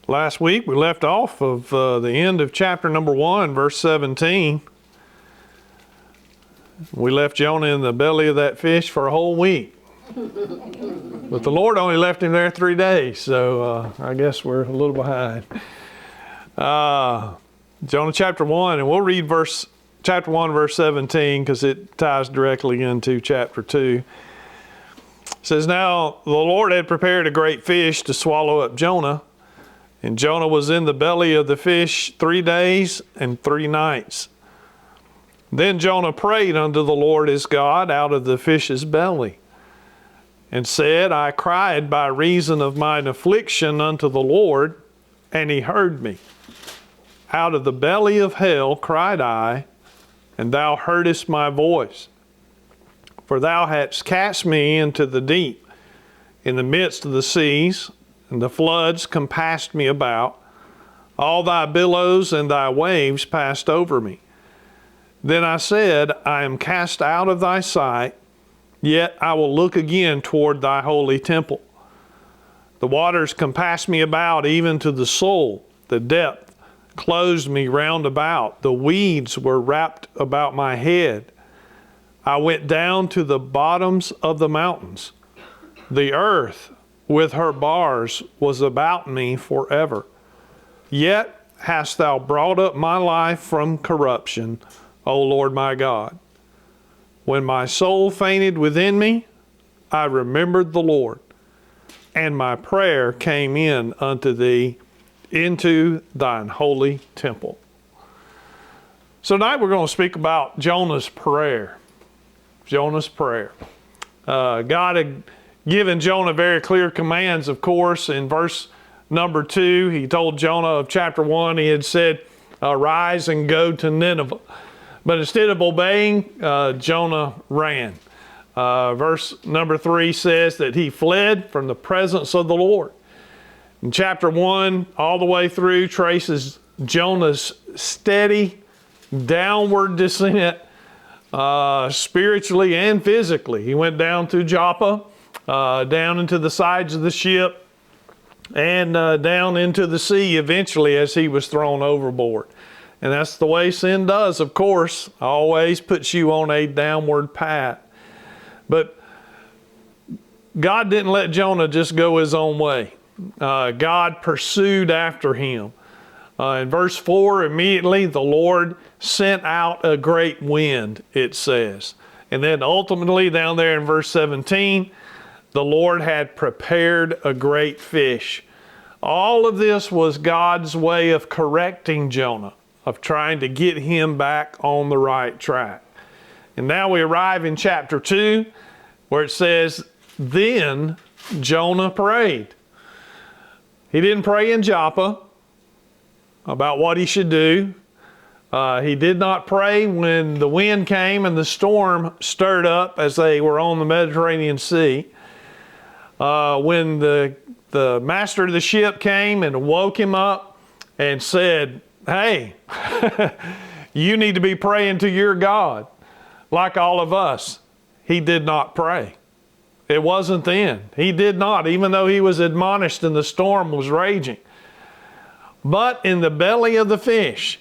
Last week we left off of the end of chapter number 1, verse 17. We left Jonah in the belly of that fish for a whole week. But the Lord only left him there 3 days, so I guess we're a little behind. Jonah chapter 1, and we'll read chapter 1, verse 17, because it ties directly into chapter 2. It says, "Now the Lord had prepared a great fish to swallow up Jonah. And Jonah was in the belly of the fish 3 days and 3 nights. Then Jonah prayed unto the Lord his God out of the fish's belly, and said, I cried by reason of mine affliction unto the Lord, and he heard me. Out of the belly of hell cried I, and thou heardest my voice. For thou hadst cast me into the deep, in the midst of the seas, and the floods compassed me about. All thy billows and thy waves passed over me. Then I said, I am cast out of thy sight, yet I will look again toward thy holy temple. The waters compassed me about, even to the soul. The depth closed me round about. The weeds were wrapped about my head. I went down to the bottoms of the mountains. The earth with her bars was about me forever. Yet hast thou brought up my life from corruption, O Lord my God. When my soul fainted within me, I remembered the Lord, and my prayer came in unto thee into thine holy temple." So tonight we're going to speak about Jonah's prayer. Jonah's prayer. God had given Jonah very clear commands, of course. In verse number 2, he told Jonah of chapter 1, he had said, "Arise and go to Nineveh." But instead of obeying, Jonah ran. Verse number 3 says that he fled from the presence of the Lord. In chapter 1, all the way through, traces Jonah's steady downward descent, spiritually and physically. He went down through Joppa, down into the sides of the ship, and down into the sea eventually as he was thrown overboard. And that's the way sin does, of course. Always puts you on a downward path. But God didn't let Jonah just go his own way. God pursued after him. In verse 4, immediately the Lord sent out a great wind, it says. And then ultimately down there in verse 17, the Lord had prepared a great fish. All of this was God's way of correcting Jonah, of trying to get him back on the right track. And now we arrive in chapter 2, where it says, then Jonah prayed. He didn't pray in Joppa about what he should do. He did not pray when the wind came and the storm stirred up as they were on the Mediterranean Sea. When the master of the ship came and woke him up and said, hey, you need to be praying to your God like all of us. He did not pray. It wasn't then. He did not, even though he was admonished and the storm was raging. But in the belly of the fish,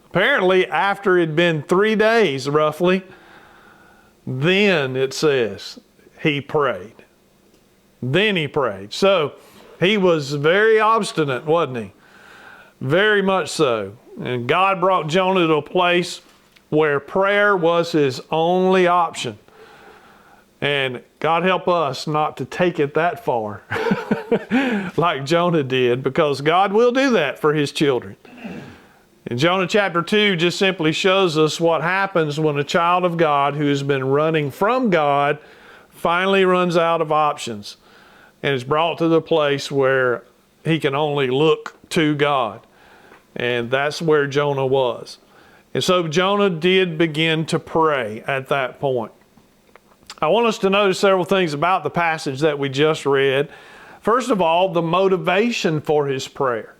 apparently after it had been 3 days roughly, then it says he prayed. Then he prayed. So he was very obstinate, wasn't he? Very much so. And God brought Jonah to a place where prayer was his only option. And God help us not to take it that far like Jonah did, because God will do that for his children. In Jonah chapter 2 just simply shows us what happens when a child of God who has been running from God finally runs out of options and is brought to the place where he can only look to God. And that's where Jonah was. And so Jonah did begin to pray at that point. I want us to notice several things about the passage that we just read. First of all, the motivation for his prayer.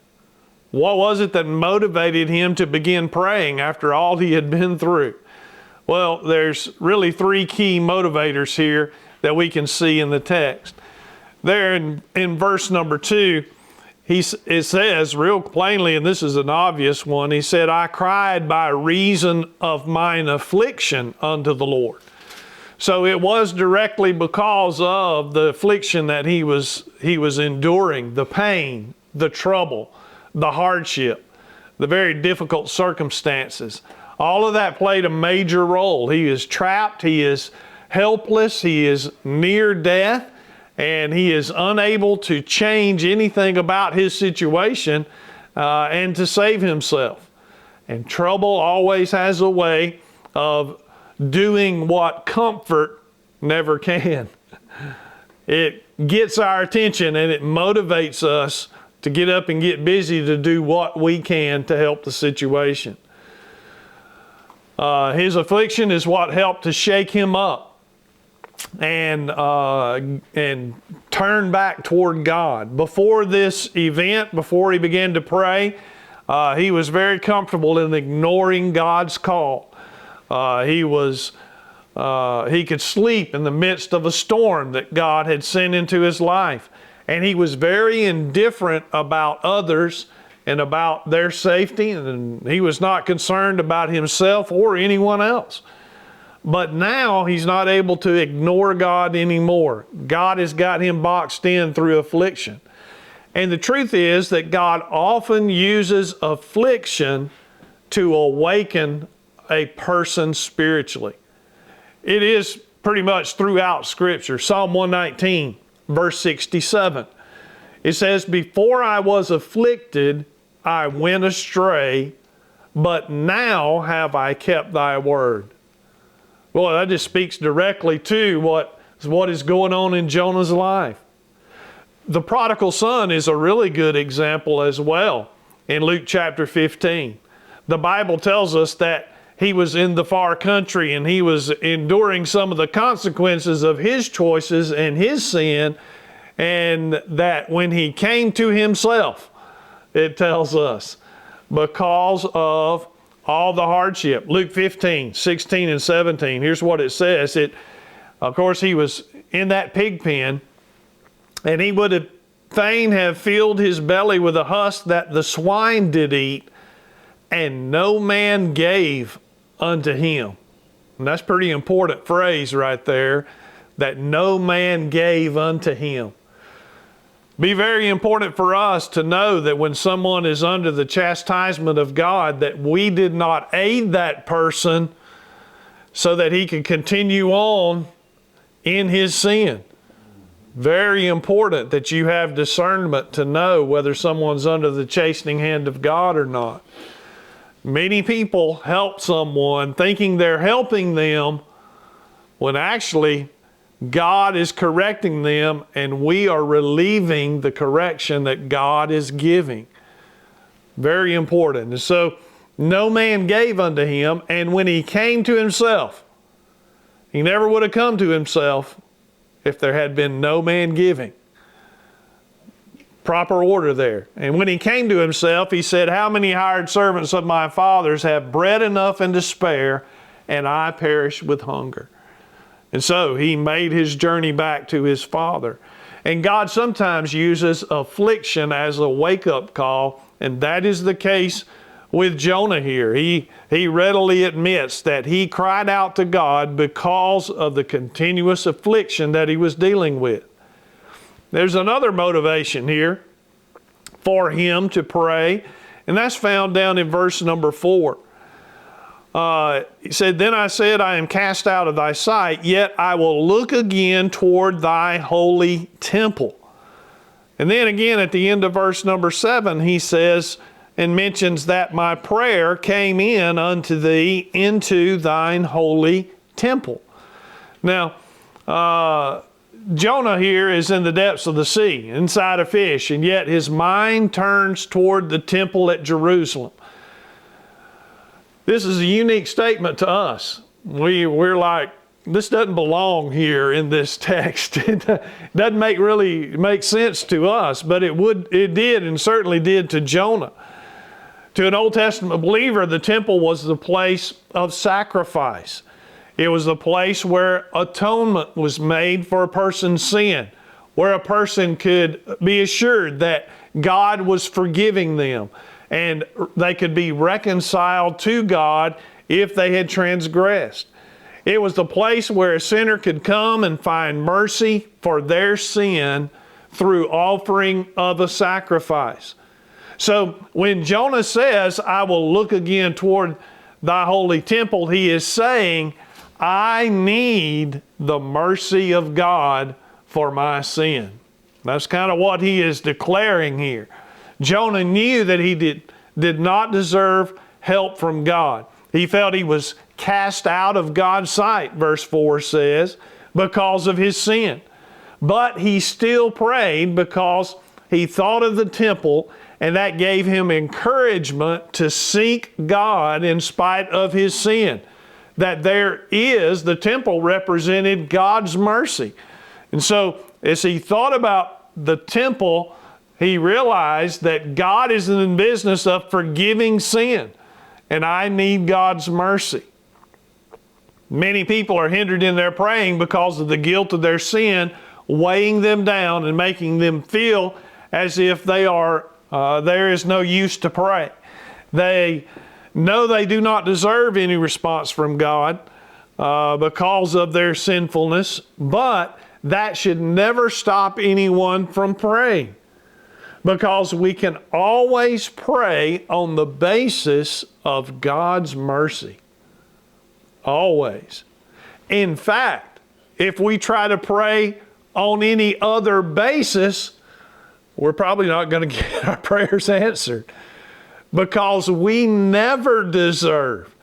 What was it that motivated him to begin praying after all he had been through? Well, there's really 3 key motivators here that we can see in the text. There in verse number 2, it says real plainly, and this is an obvious one, he said, I cried by reason of mine affliction unto the Lord. So it was directly because of the affliction that he was enduring, the pain, the trouble, the hardship, the very difficult circumstances. All of that played a major role. He is trapped, he is helpless, he is near death, and he is unable to change anything about his situation and to save himself. And trouble always has a way of doing what comfort never can. It gets our attention and it motivates us to get up and get busy to do what we can to help the situation. His affliction is what helped to shake him up and turn back toward God. Before this event, before he began to pray, he was very comfortable in ignoring God's call. He could sleep in the midst of a storm that God had sent into his life. And he was very indifferent about others and about their safety, and he was not concerned about himself or anyone else. But now he's not able to ignore God anymore. God has got him boxed in through affliction. And the truth is that God often uses affliction to awaken a person spiritually. It is pretty much throughout Scripture. Psalm 119, verse 67. It says, before I was afflicted, I went astray, but now have I kept thy word. Well, that just speaks directly to what is going on in Jonah's life. The prodigal son is a really good example as well in Luke chapter 15. The Bible tells us that he was in the far country and he was enduring some of the consequences of his choices and his sin, and that when he came to himself, it tells us, because of all the hardship. Luke 15, 16 and 17. Here's what it says. Of course, he was in that pig pen, and he would have fain have filled his belly with a husk that the swine did eat, and no man gave unto him. And that's a pretty important phrase right there, that no man gave unto him. Be very important for us to know that when someone is under the chastisement of God, that we did not aid that person so that he could continue on in his sin. Very important that you have discernment to know whether someone's under the chastening hand of God or not. Many people help someone thinking they're helping them when actually God is correcting them, and we are relieving the correction that God is giving. Very important. And so, no man gave unto him, and when he came to himself, he never would have come to himself if there had been no man giving. Proper order there. And when he came to himself, he said, how many hired servants of my father's have bread enough and to spare, and I perish with hunger? And so he made his journey back to his father. And God sometimes uses affliction as a wake-up call, and that is the case with Jonah here. He readily admits that he cried out to God because of the continuous affliction that he was dealing with. There's another motivation here for him to pray, and that's found down in verse number 4. He said, then I said, I am cast out of thy sight, yet I will look again toward thy holy temple. And then again at the end of verse number 7, he says and mentions that my prayer came in unto thee into thine holy temple. Now, Jonah here is in the depths of the sea, inside a fish, and yet his mind turns toward the temple at Jerusalem. This is a unique statement to us. We're like, this doesn't belong here in this text. It doesn't really make sense to us, but it did and certainly did to Jonah. To an Old Testament believer, the temple was the place of sacrifice. It was the place where atonement was made for a person's sin, where a person could be assured that God was forgiving them, and they could be reconciled to God if they had transgressed. It was the place where a sinner could come and find mercy for their sin through offering of a sacrifice. So when Jonah says, I will look again toward thy holy temple, he is saying, I need the mercy of God for my sin. That's kind of what he is declaring here. Jonah knew that he did not deserve help from God. He felt he was cast out of God's sight, verse 4 says, because of his sin. But he still prayed because he thought of the temple, and that gave him encouragement to seek God in spite of his sin. That the temple represented God's mercy. And so as he thought about the temple, he realized that God is in the business of forgiving sin, and I need God's mercy. Many people are hindered in their praying because of the guilt of their sin weighing them down and making them feel as if there is no use to pray. They know they do not deserve any response from God because of their sinfulness, but that should never stop anyone from praying, because we can always pray on the basis of God's mercy. Always. In fact, if we try to pray on any other basis, we're probably not going to get our prayers answered, because we never deserve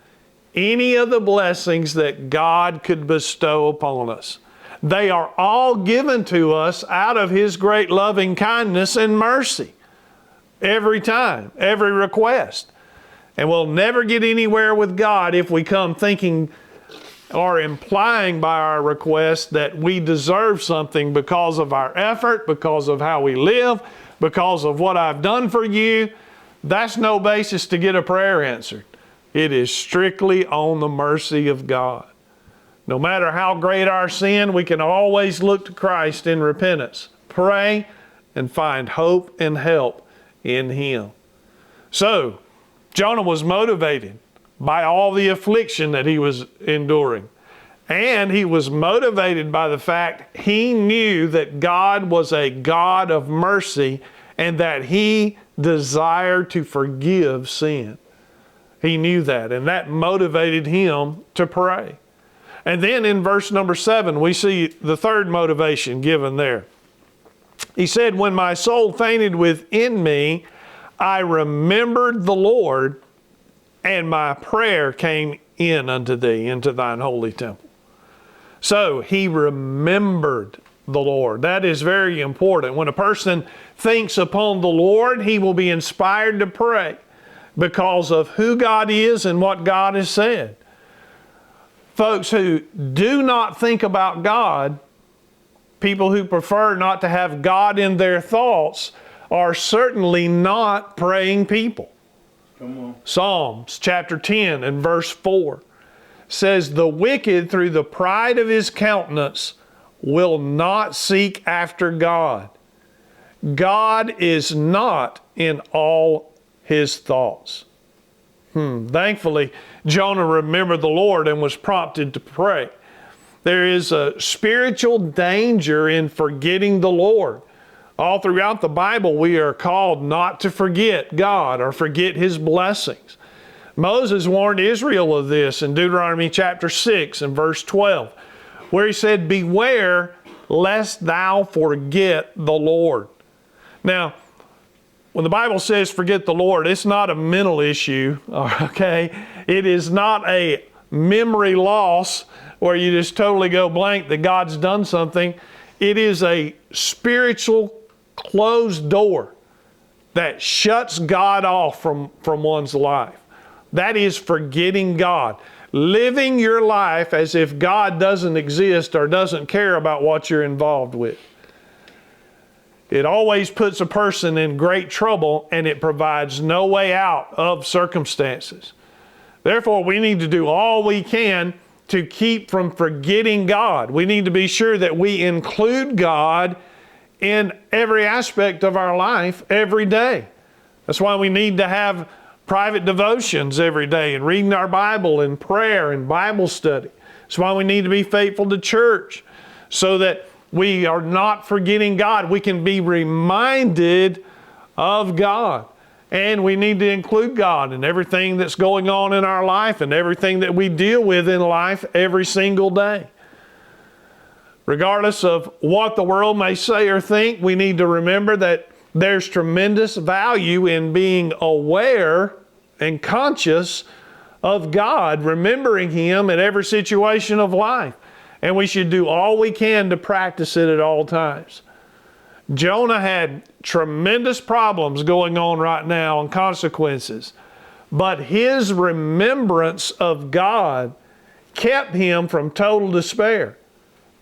any of the blessings that God could bestow upon us. They are all given to us out of His great loving kindness and mercy. Every time, every request. And we'll never get anywhere with God if we come thinking or implying by our request that we deserve something because of our effort, because of how we live, because of what I've done for you. That's no basis to get a prayer answered. It is strictly on the mercy of God. No matter how great our sin, we can always look to Christ in repentance, pray, and find hope and help in Him. So, Jonah was motivated by all the affliction that he was enduring. And he was motivated by the fact he knew that God was a God of mercy and that He desired to forgive sin. He knew that, and that motivated him to pray. And then in verse number 7, we see the third motivation given there. He said, when my soul fainted within me, I remembered the Lord, and my prayer came in unto thee, into thine holy temple. So he remembered the Lord. That is very important. When a person thinks upon the Lord, he will be inspired to pray because of who God is and what God has said. Folks who do not think about God, people who prefer not to have God in their thoughts, are certainly not praying people. Come on. Psalms chapter 10 and verse 4 says, the wicked through the pride of his countenance will not seek after God. God is not in all his thoughts. Thankfully, Jonah remembered the Lord and was prompted to pray. There is a spiritual danger in forgetting the Lord. All throughout the Bible, we are called not to forget God or forget His blessings. Moses warned Israel of this in Deuteronomy chapter 6 and verse 12, where he said, beware lest thou forget the Lord. Now, when the Bible says forget the Lord, it's not a mental issue, okay? It is not a memory loss where you just totally go blank that God's done something. It is a spiritual closed door that shuts God off from one's life. That is forgetting God. Living your life as if God doesn't exist or doesn't care about what you're involved with. It always puts a person in great trouble, and it provides no way out of circumstances. Therefore, we need to do all we can to keep from forgetting God. We need to be sure that we include God in every aspect of our life every day. That's why we need to have private devotions every day and reading our Bible and prayer and Bible study. That's why we need to be faithful to church so that we are not forgetting God. We can be reminded of God. And we need to include God in everything that's going on in our life and everything that we deal with in life every single day. Regardless of what the world may say or think, we need to remember that there's tremendous value in being aware and conscious of God, remembering Him in every situation of life. And we should do all we can to practice it at all times. Jonah had tremendous problems going on right now and consequences, but his remembrance of God kept him from total despair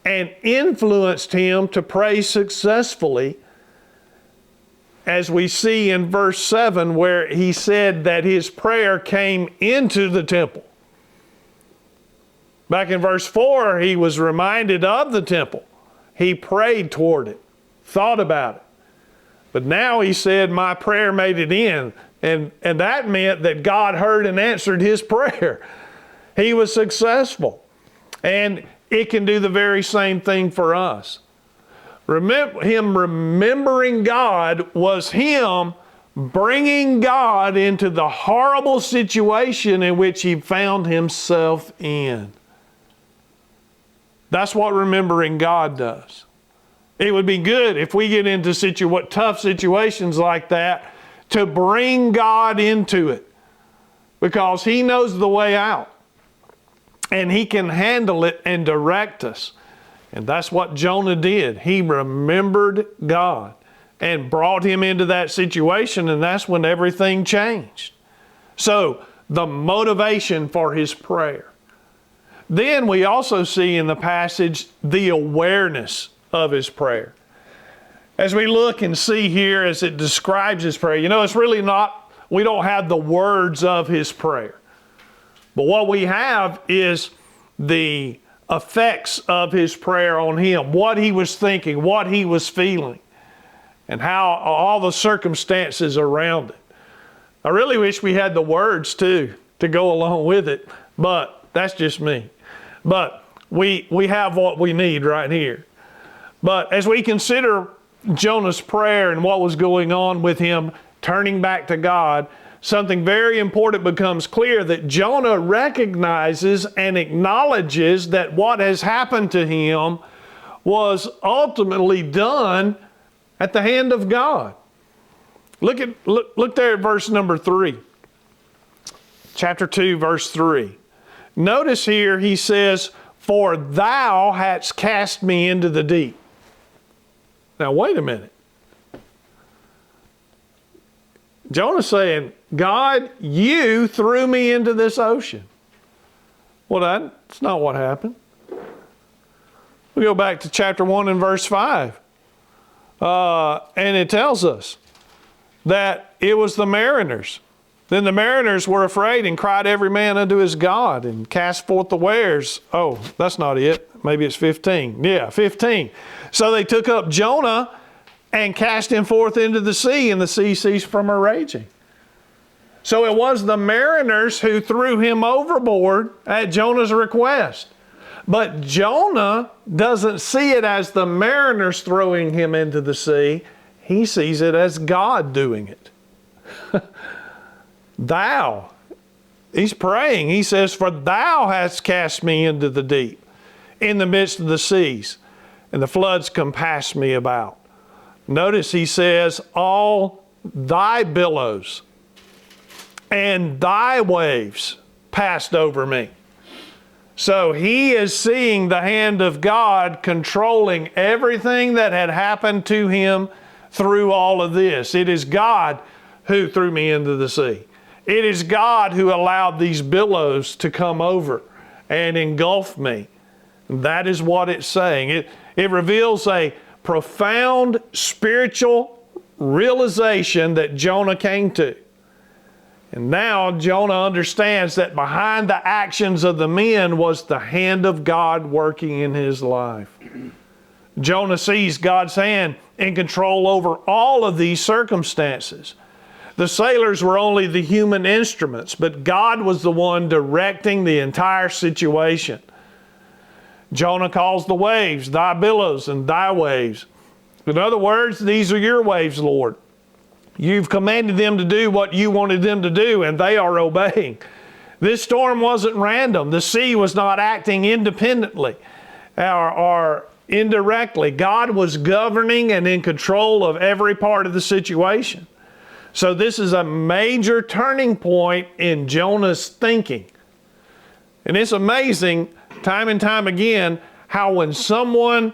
and influenced him to pray successfully, as we see in verse 7 where he said that his prayer came into the temple. Back in verse 4, he was reminded of the temple. He prayed toward it, thought about it. But now he said, my prayer made it in. And that meant that God heard and answered his prayer. He was successful. And it can do the very same thing for us. Him remembering God was him bringing God into the horrible situation in which he found himself in. That's what remembering God does. It would be good if we get into tough situations like that to bring God into it, because He knows the way out and He can handle it and direct us. And that's what Jonah did. He remembered God and brought him into that situation, and that's when everything changed. So, the motivation for his prayer. Then we also see in the passage the awareness of his prayer. As we look and see here as it describes his prayer, it's really not, we don't have the words of his prayer. But what we have is the effects of his prayer on him, what he was thinking, what he was feeling, and how all the circumstances around it. I really wish we had the words too to go along with it, but that's just me. But we have what we need right here. But as we consider Jonah's prayer and what was going on with him turning back to God, something very important becomes clear, that Jonah recognizes and acknowledges that what has happened to him was ultimately done at the hand of God. Look there at verse number 3. Chapter 2, verse 3. Notice here he says, "For thou hadst cast me into the deep." Now wait a minute. Jonah's saying, God, you threw me into this ocean. Well, that's not what happened. We go back to chapter 1 and verse 5. And it tells us that it was the mariners. Then the mariners were afraid and cried every man unto his God and cast forth the wares. Oh, that's not it. Maybe it's 15. Yeah, 15. So they took up Jonah and cast him forth into the sea, and the sea ceased from her raging. So it was the mariners who threw him overboard at Jonah's request. But Jonah doesn't see it as the mariners throwing him into the sea. He sees it as God doing it. Thou. He's praying. He says, "For thou hast cast me into the deep, in the midst of the seas, and the floods compassed me about." Notice he says, "All thy billows and thy waves passed over me." So he is seeing the hand of God controlling everything that had happened to him through all of this. It is God who threw me into the sea. It is God who allowed these billows to come over and engulf me. That is what it's saying. It reveals a profound spiritual realization that Jonah came to. And now Jonah understands that behind the actions of the men was the hand of God working in his life. Jonah sees God's hand in control over all of these circumstances. The sailors were only the human instruments, but God was the one directing the entire situation. Jonah calls the waves thy billows and thy waves. In other words, these are your waves, Lord. You've commanded them to do what you wanted them to do, and they are obeying. This storm wasn't random. The sea was not acting independently or indirectly. God was governing and in control of every part of the situation. So this is a major turning point in Jonah's thinking. And it's amazing, time and time again, how when someone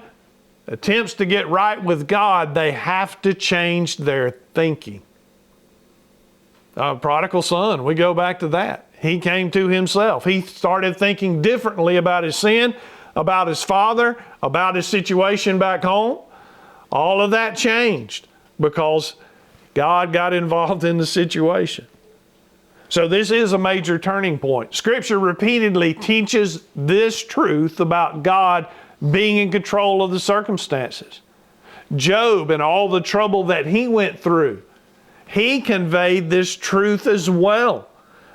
attempts to get right with God, they have to change their thinking. Prodigal son, we go back to that. He came to himself. He started thinking differently about his sin, about his father, about his situation back home. All of that changed because God got involved in the situation. So this is a major turning point. Scripture repeatedly teaches this truth about God being in control of the circumstances. Job and all the trouble that he went through, he conveyed this truth as well.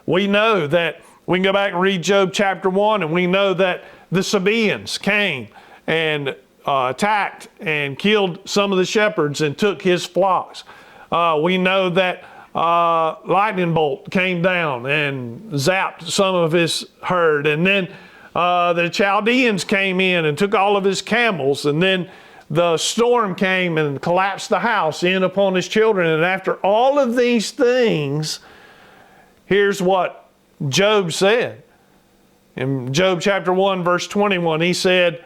We know that, we can go back and read Job chapter 1, and we know that the Sabaeans came and attacked and killed some of the shepherds and took his flocks. We know that lightning bolt came down and zapped some of his herd, and then the Chaldeans came in and took all of his camels, and then the storm came and collapsed the house in upon his children. And after all of these things, here's what Job said. In Job chapter 1, verse 21, he said,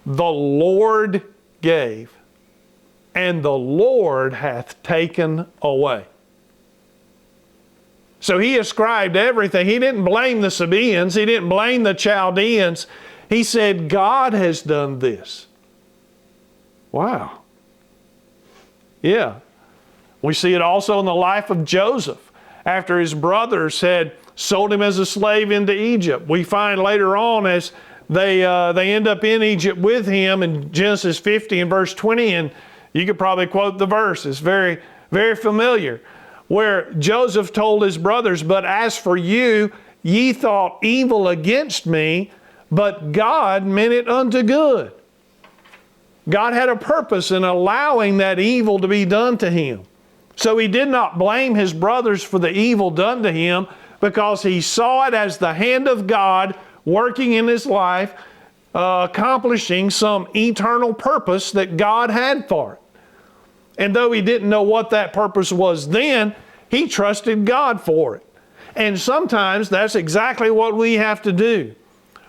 "The Lord gave, and the Lord hath taken away." So he ascribed everything. He didn't blame the Sabaeans. He didn't blame the Chaldeans. He said, God has done this. Wow. Yeah. We see it also in the life of Joseph. After his brothers had sold him as a slave into Egypt, we find later on as they end up in Egypt with him in Genesis 50 and verse 20, and you could probably quote the verse. It's very, very familiar, where Joseph told his brothers, "But as for you, ye thought evil against me, but God meant it unto good." God had a purpose in allowing that evil to be done to him. So he did not blame his brothers for the evil done to him, because he saw it as the hand of God working in his life, accomplishing some eternal purpose that God had for it. And though he didn't know what that purpose was then, he trusted God for it. And sometimes that's exactly what we have to do.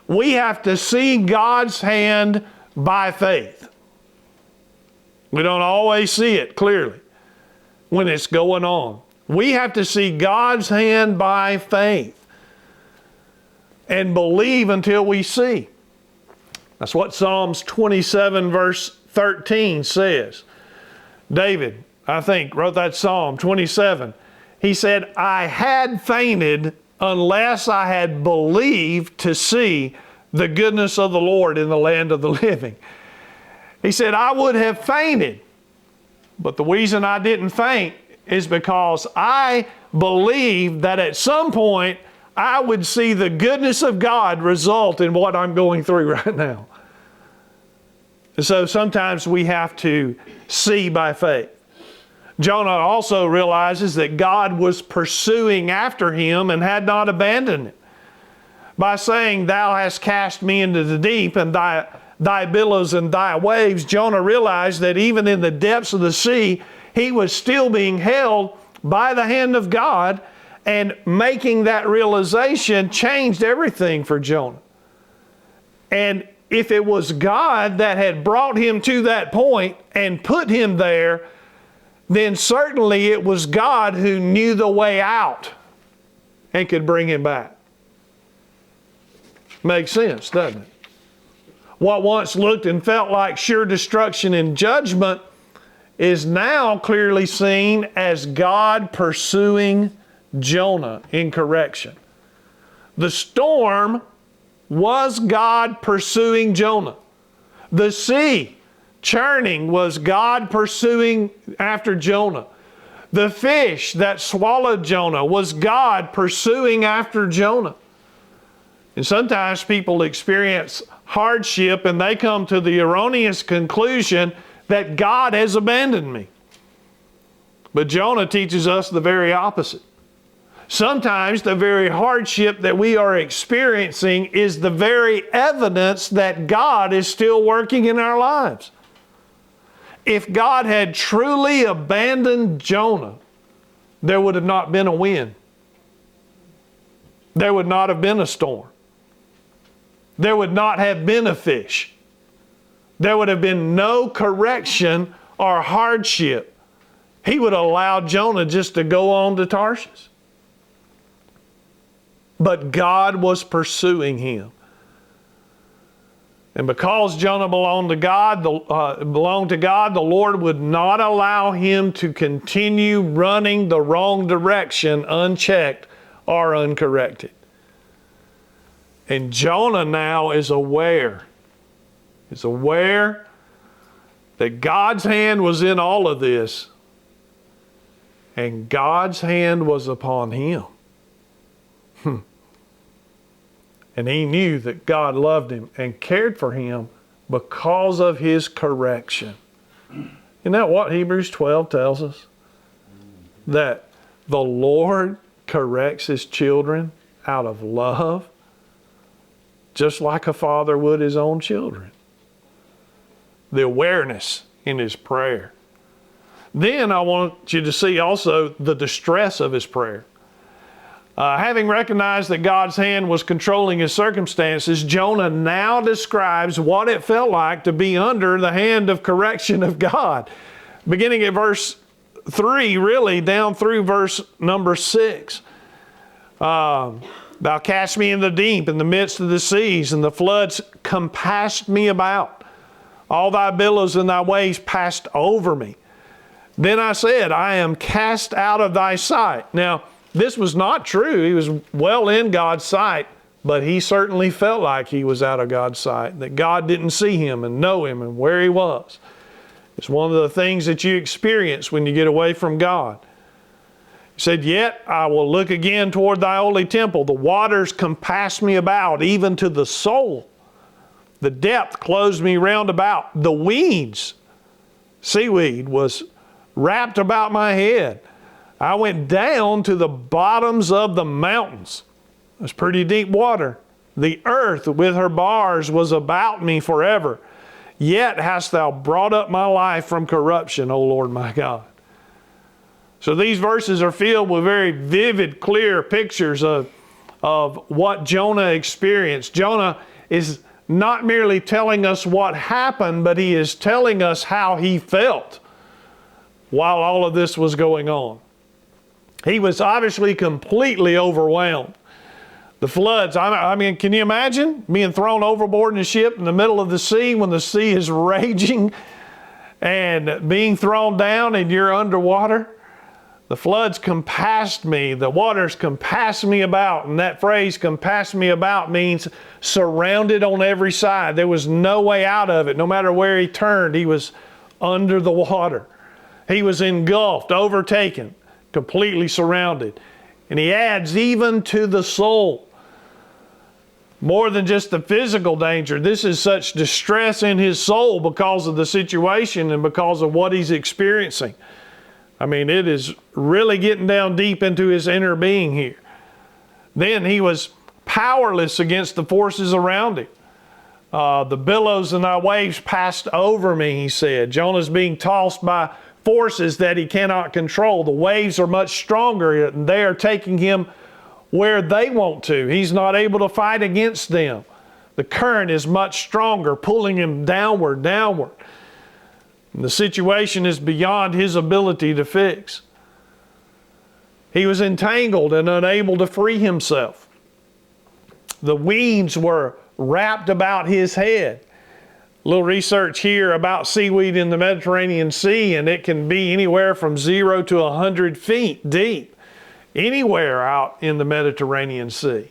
We have to see God's hand by faith. We don't always see it clearly when it's going on. We have to see God's hand by faith and believe until we see. That's what Psalms 27 verse 13 says. David, I think, wrote that Psalm 27. He said, "I had fainted unless I had believed to see the goodness of the Lord in the land of the living." He said, I would have fainted, but the reason I didn't faint is because I believed that at some point I would see the goodness of God result in what I'm going through right now. So sometimes we have to see by faith. Jonah also realizes that God was pursuing after him and had not abandoned him. By saying, "Thou hast cast me into the deep, and thy billows and thy waves," Jonah realized that even in the depths of the sea, he was still being held by the hand of God, and making that realization changed everything for Jonah. And if it was God that had brought him to that point and put him there, then certainly it was God who knew the way out and could bring him back. Makes sense, doesn't it? What once looked and felt like sure destruction and judgment is now clearly seen as God pursuing Jonah in correction. The storm was God pursuing Jonah. The sea churning was God pursuing after Jonah. The fish that swallowed Jonah was God pursuing after Jonah. And sometimes people experience hardship and they come to the erroneous conclusion that God has abandoned me. But Jonah teaches us the very opposite. Sometimes the very hardship that we are experiencing is the very evidence that God is still working in our lives. If God had truly abandoned Jonah, there would have not been a wind. There would not have been a storm. There would not have been a fish. There would have been no correction or hardship. He would have allowed Jonah just to go on to Tarshish. But God was pursuing him. And because Jonah belonged to God, the Lord would not allow him to continue running the wrong direction unchecked or uncorrected. And Jonah now is aware. He's aware that God's hand was in all of this. And God's hand was upon him. And he knew that God loved him and cared for him because of his correction. Isn't that what Hebrews 12 tells us? That the Lord corrects his children out of love, just like a father would his own children. The awareness in his prayer. Then I want you to see also the distress of his prayer. Having recognized that God's hand was controlling his circumstances, Jonah now describes what it felt like to be under the hand of correction of God. Beginning at verse 3, really, down through verse number 6. Thou cast me in the deep, in the midst of the seas, and the floods compassed me about. All thy billows and thy waves passed over me. Then I said, I am cast out of thy sight. Now, this was not true. He was well in God's sight, but he certainly felt like he was out of God's sight, that God didn't see him and know him and where he was. It's one of the things that you experience when you get away from God. He said, yet I will look again toward thy holy temple. The waters compass me about, even to the soul. The depth closed me round about. The weeds, seaweed, was wrapped about my head. I went down to the bottoms of the mountains. It's pretty deep water. The earth with her bars was about me forever. Yet hast thou brought up my life from corruption, O Lord my God. So these verses are filled with very vivid, clear pictures of what Jonah experienced. Jonah is not merely telling us what happened, but he is telling us how he felt while all of this was going on. He was obviously completely overwhelmed. The floods, I mean, can you imagine being thrown overboard in a ship in the middle of the sea when the sea is raging and being thrown down and you're underwater? The floods compassed me, the waters compassed me about. And that phrase, compassed me about, means surrounded on every side. There was no way out of it. No matter where he turned, he was under the water. He was engulfed, overtaken, completely surrounded. And he adds, even to the soul. More than just the physical danger, this is such distress in his soul because of the situation and because of what he's experiencing. I mean, it is really getting down deep into his inner being here. Then he was powerless against the forces around him. The billows and thy waves passed over me, he said. Jonah's being tossed by forces that he cannot control. The waves are much stronger and they are taking him where they want to. He's not able to fight against them. The current is much stronger, pulling him downward. And the situation is beyond his ability to fix. He was entangled and unable to free himself. The weeds were wrapped about his head. A little research here about seaweed in the Mediterranean Sea, and it can be anywhere from 0 to 100 feet deep, anywhere out in the Mediterranean Sea.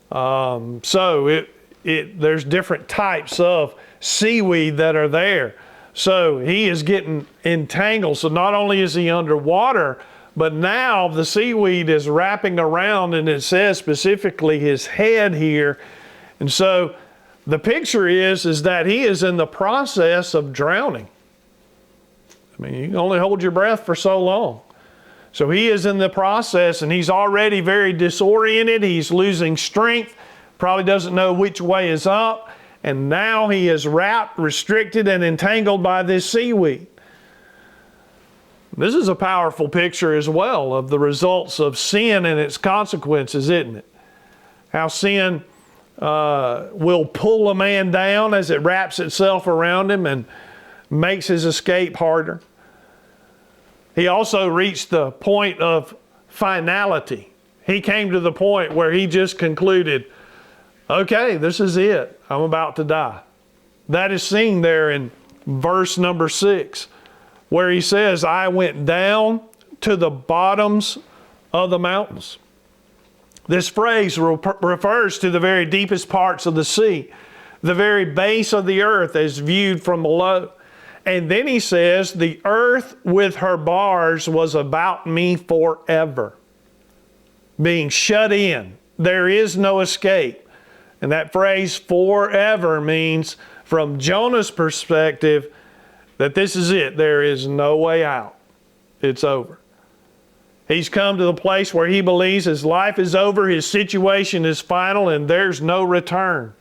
So there's different types of seaweed that are there. So he is getting entangled. So not only is he underwater, but now the seaweed is wrapping around, and it says specifically his head here. And so the picture is that he is in the process of drowning. I mean, you can only hold your breath for so long. So he is in the process, and he's already very disoriented. He's losing strength, probably doesn't know which way is up. And now he is wrapped, restricted, and entangled by this seaweed. This is a powerful picture as well of the results of sin and its consequences, isn't it? How sin will pull a man down as it wraps itself around him and makes his escape harder. He also reached the point of finality. He came to the point where he just concluded, okay, this is it. I'm about to die. That is seen there in verse number 6, where he says, I went down to the bottoms of the mountains. This phrase refers to the very deepest parts of the sea, the very base of the earth as viewed from below. And then he says, the earth with her bars was about me forever. Being shut in. There is no escape. And that phrase forever means, from Jonah's perspective, that this is it. There is no way out. It's over. He's come to the place where he believes his life is over, his situation is final, and there's no return.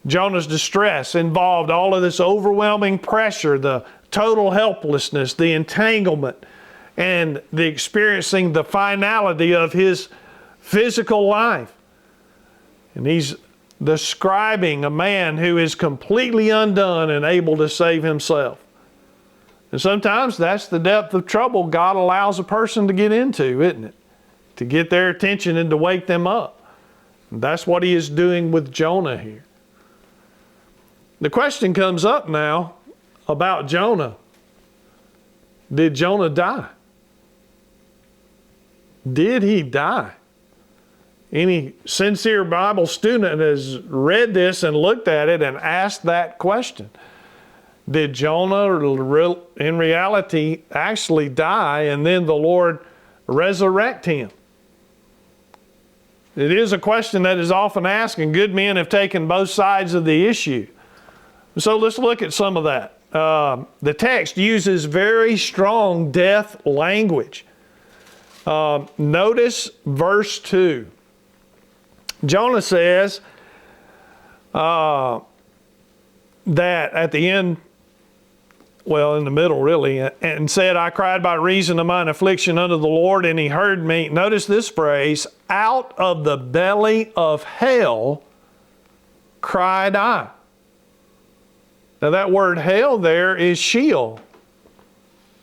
Jonah's distress involved all of this overwhelming pressure, the total helplessness, the entanglement, and the experiencing the finality of his physical life. And he's describing a man who is completely undone and able to save himself. And sometimes that's the depth of trouble God allows a person to get into, isn't it? To get their attention and to wake them up. And that's what he is doing with Jonah here. The question comes up now about Jonah. Did Jonah die? Did he die? Any sincere Bible student has read this and looked at it and asked that question. Did Jonah in reality actually die and then the Lord resurrect him? It is a question that is often asked, and good men have taken both sides of the issue. So let's look at some of that. The text uses very strong death language. Notice verse 2. Jonah says that at the end, well, in the middle really, and said, I cried by reason of mine affliction unto the Lord, and he heard me. Notice this phrase, out of the belly of hell cried I. Now that word hell there is Sheol.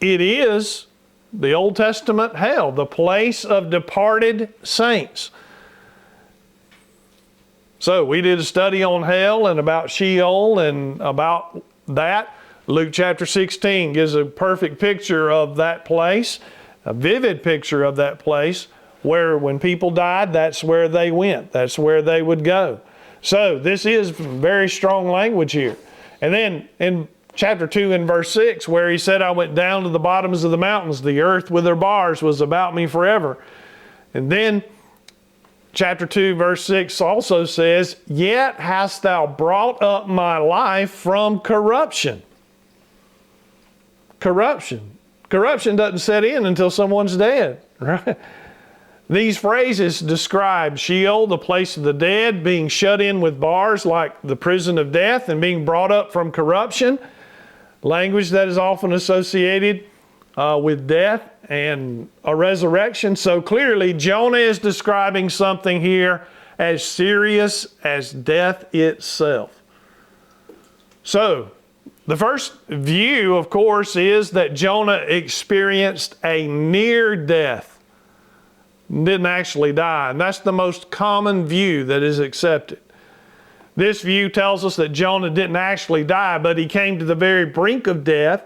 It is the Old Testament hell, the place of departed saints. So we did a study on hell and about Sheol and about that. Luke chapter 16 gives a perfect picture of that place, a vivid picture of that place where when people died, that's where they went. That's where they would go. So this is very strong language here. And then in chapter 2 and verse 6, where he said, I went down to the bottoms of the mountains, the earth with her bars was about me forever. And then chapter 2 verse 6 also says, yet hast thou brought up my life from corruption. Corruption. Corruption doesn't set in until someone's dead, right? These phrases describe Sheol, the place of the dead, being shut in with bars like the prison of death, and being brought up from corruption, language that is often associated with death and a resurrection. So clearly Jonah is describing something here as serious as death itself. So the first view, of course, is that Jonah experienced a near death. Didn't actually die. And that's the most common view that is accepted. This view tells us that Jonah didn't actually die, but he came to the very brink of death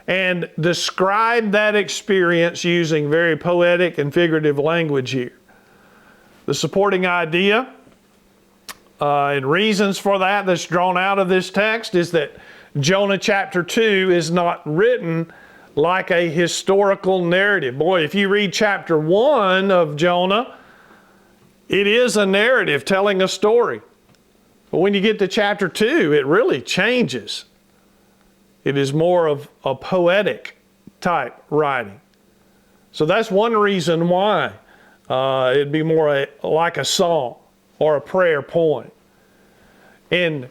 and described that experience using very poetic and figurative language here. The supporting idea and reasons for that that's drawn out of this text is that Jonah chapter 2 is not written like a historical narrative. Boy, if you read chapter 1 of Jonah, it is a narrative telling a story. But when you get to chapter 2, it really changes. It is more of a poetic type writing. So that's one reason why it'd be more like a song or a prayer poem. In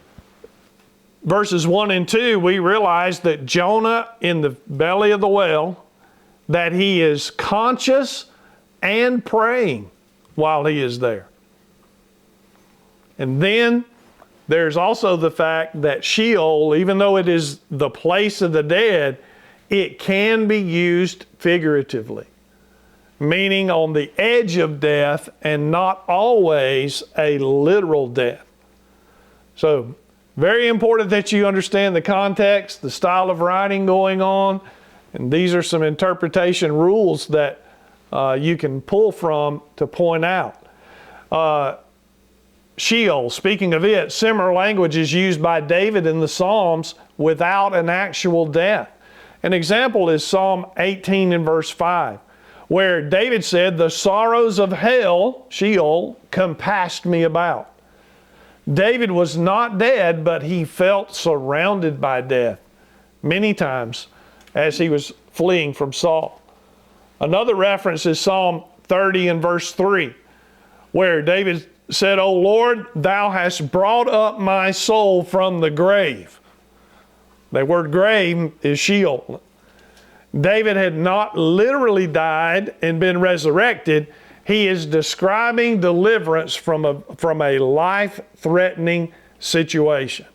verses 1 and 2, we realize that Jonah in the belly of the whale, that he is conscious and praying while he is there. And then there's also the fact that Sheol, even though it is the place of the dead, it can be used figuratively, meaning on the edge of death and not always a literal death. So, very important that you understand the context, the style of writing going on, and these are some interpretation rules that you can pull from to point out. Sheol, speaking of it, similar language is used by David in the Psalms without an actual death. An example is Psalm 18 and verse 5, where David said, "The sorrows of hell," Sheol, "compassed me about." David was not dead, but he felt surrounded by death many times as he was fleeing from Saul. Another reference is Psalm 30 and verse 3, where David said, "O Lord, thou hast brought up my soul from the grave." The word grave is Sheol. David had not literally died and been resurrected. He is describing deliverance from a life-threatening situation.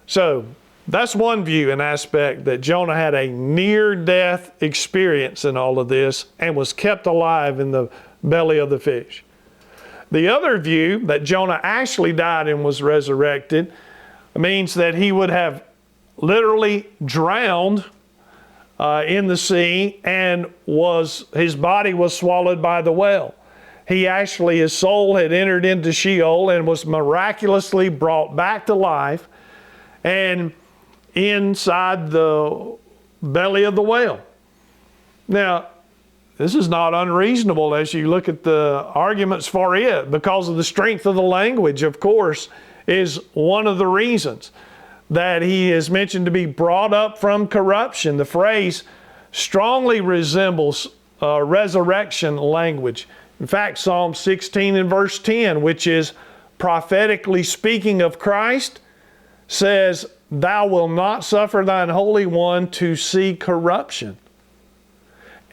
So that's one view and aspect, that Jonah had a near-death experience in all of this and was kept alive in the belly of the fish. The other view, that Jonah actually died and was resurrected, means that he would have literally drowned in the sea, and his body was swallowed by the whale. His soul had entered into Sheol and was miraculously brought back to life and inside the belly of the whale. Now, this is not unreasonable as you look at the arguments for it, because of the strength of the language, of course, is one of the reasons that he is mentioned to be brought up from corruption. The phrase strongly resembles resurrection language. In fact, Psalm 16 and verse 10, which is prophetically speaking of Christ, says, "Thou wilt not suffer thine Holy One to see corruption."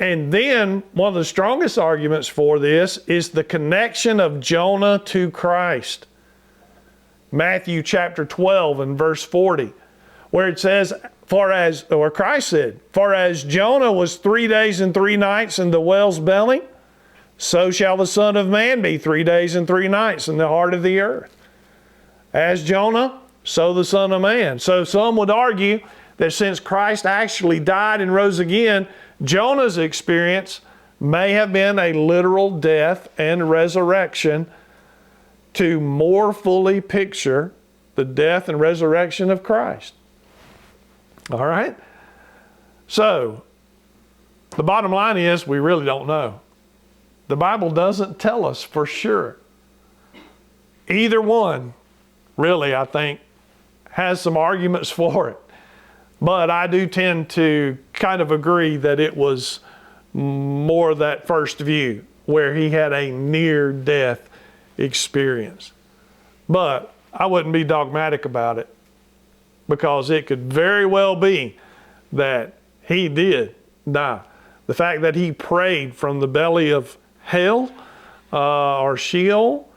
And then one of the strongest arguments for this is the connection of Jonah to Christ. Matthew chapter 12 and verse 40, where it says, Christ said, "For as Jonah was 3 days and 3 nights in the whale's belly, so shall the Son of Man be 3 days and 3 nights in the heart of the earth." As Jonah, so the Son of Man. So some would argue that since Christ actually died and rose again, Jonah's experience may have been a literal death and resurrection to more fully picture the death and resurrection of Christ. All right? So, the bottom line is, we really don't know. The Bible doesn't tell us for sure. Either one, really, I think, has some arguments for it. But I do tend to kind of agree that it was more that first view, where he had a near-death experience. But I wouldn't be dogmatic about it, because it could very well be that he did die. The fact that he prayed from the belly of hell or Sheol,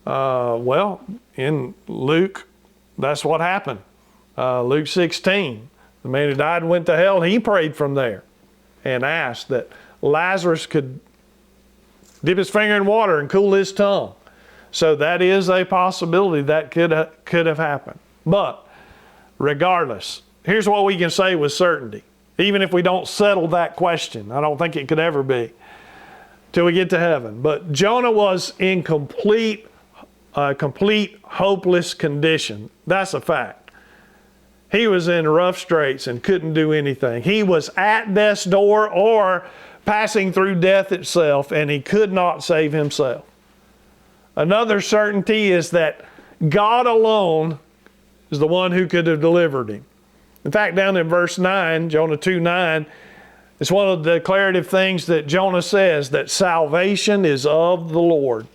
well, in Luke, that's what happened. Luke 16, the man who died and went to hell, he prayed from there and asked that Lazarus could dip his finger in water and cool his tongue. So that is a possibility that could have happened. But regardless, here's what we can say with certainty. Even if we don't settle that question, I don't think it could ever be till we get to heaven. But Jonah was in complete a complete hopeless condition. That's a fact. He was in rough straits and couldn't do anything. He was at death's door or passing through death itself, and he could not save himself. Another certainty is that God alone is the one who could have delivered him. In fact, down in verse 9, Jonah 2:9, it's one of the declarative things that Jonah says, that salvation is of the Lord.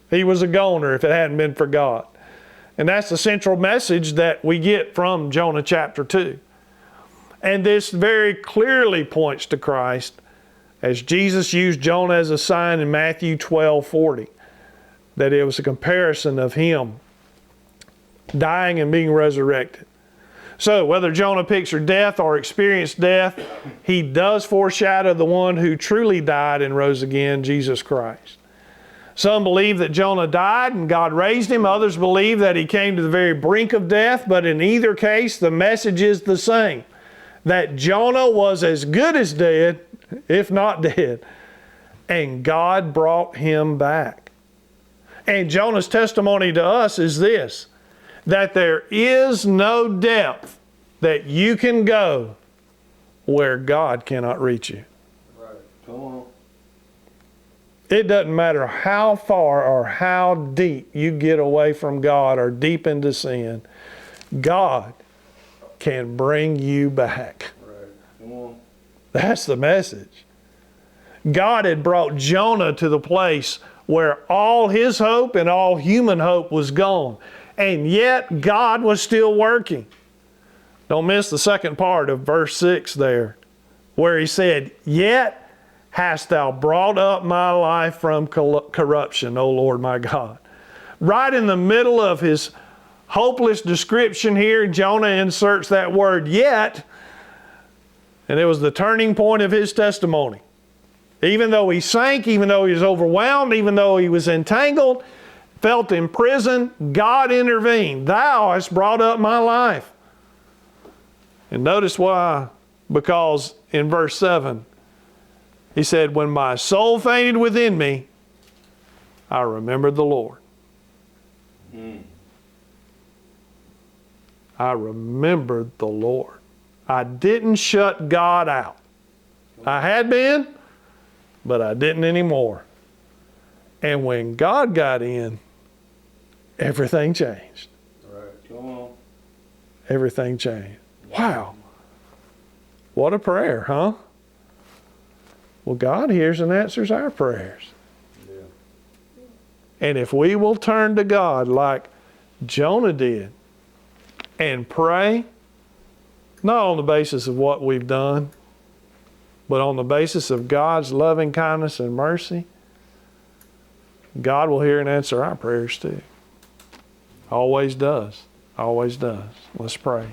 He was a goner if it hadn't been for God. And that's the central message that we get from Jonah chapter 2. And this very clearly points to Christ, as Jesus used Jonah as a sign in Matthew 12:40, that it was a comparison of him dying and being resurrected. So whether Jonah pictured death or experienced death, he does foreshadow the one who truly died and rose again, Jesus Christ. Some believe that Jonah died and God raised him. Others believe that he came to the very brink of death. But in either case, the message is the same, that Jonah was as good as dead, if not dead, and God brought him back. And Jonah's testimony to us is this, that there is no depth that you can go where God cannot reach you. Right. Come on. It doesn't matter how far or how deep you get away from God or deep into sin, God can bring you back. Right. Come on. That's the message. God had brought Jonah to the place where all his hope and all human hope was gone. And yet God was still working. Don't miss the second part of verse 6 there, where he said, "Yet hast thou brought up my life from corruption, O Lord my God." Right in the middle of his hopeless description here, Jonah inserts that word "yet," and it was the turning point of his testimony. Even though he sank, even though he was overwhelmed, even though he was entangled, felt in prison, God intervened. "Thou hast brought up my life." And notice why. Because in verse 7, he said, "When my soul fainted within me, I remembered the Lord." I remembered the Lord. I didn't shut God out. I had been, but I didn't anymore. And when God got in, everything changed. Right. Come on. Everything changed. Wow. What a prayer, huh? Well, God hears and answers our prayers. Yeah. And if we will turn to God like Jonah did and pray, not on the basis of what we've done, but on the basis of God's loving kindness and mercy, God will hear and answer our prayers too. Always does. Always does. Let's pray.